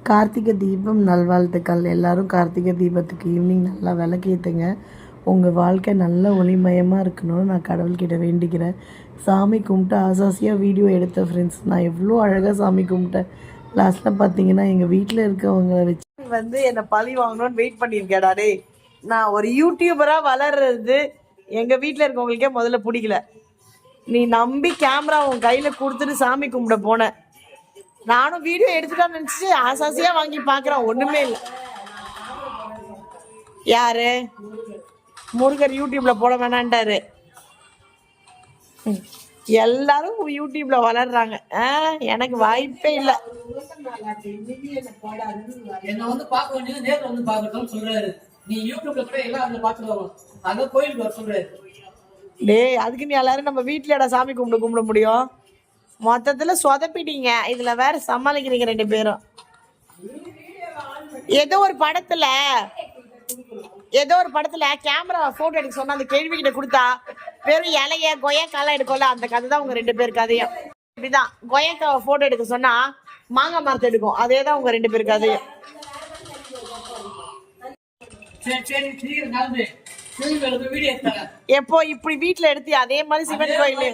கார்த்திகை தீபம் நல்வாழ்த்துக்கள். எல்லாரும் கார்த்திகை தீபத்துக்கு ஈவினிங் நல்லா விளக்கேற்றுங்க. உங்கள் வாழ்க்கை நல்ல ஒளிமயமாக இருக்கணும்னு நான் கடவுள்கிட்ட வேண்டிக்கிறேன். சாமி கும்பிட்டு ஆசாசியாக வீடியோ எடுத்த ஃப்ரெண்ட்ஸ், நான் எவ்வளோ அழகாக சாமி கும்பிட்டேன். லாஸ்ட்டில் பார்த்தீங்கன்னா எங்கள் வீட்டில் இருக்கவங்க வச்சு என்னை பழி வாங்கணும்னு வெயிட் பண்ணியிருக்கேடா. டே, நான் ஒரு யூடியூபராக வளர்றது எங்கள் வீட்டில் இருக்கவங்களுக்கே முதல்ல பிடிக்கல. நீ நம்பி கேமரா உன் கையில் கொடுத்துட்டு சாமி கும்பிட போனேன். நானும் வீடியோ எடுத்துட்டான்னு நினச்சி ஆசாசியாக வாங்கி பார்க்குறேன், ஒன்றுமே இல்லை. யாரு முருகர் யூடியூப்ல போட வேணான்ட்டாரு. எல்லாரும் யூடியூப்ல வளர்றாங்க. எனக்கு வாய்ப்பே இல்லை. என்ன வந்து பார்க்க வேண்டியது நேர்ல வந்து பார்க்கட்டும் சொல்றாரு. நீ யூடியூப்ல கூட எல்லாம் அதுல பார்த்துருவாங்க. அதான் கோயிலுக்கு வர சொல்றாரு. டேய், அதுக்கு நீ எல்லாரும் நம்ம வீட்டுலடா சாமி கும்பிட முடியும்? மொத்தத்துல சொதப்பிட்டீங்க. இதுல வேற சமாளிக்கிறீங்க ரெண்டு பேரும். ஏதோ ஒரு படத்துல கேமரா போட்டோ எடுக்க சொன்னா அந்த கேள்விக்கிட்ட கொடுத்தா வெறும் இலைய கொய்யாக்காலாம் எடுக்கல. அந்த கதை தான் உங்க ரெண்டு பேர் கதையும். இப்படிதான் கொய்யாக்காவை போட்டோ எடுக்க சொன்னா மாங்காய் மரத்தை எடுக்கும். அதே தான் உங்க ரெண்டு பேர் கதையும். எப்போ இப்படி வீட்டுல எடுத்து அதே மாதிரி சிவன் கோயில்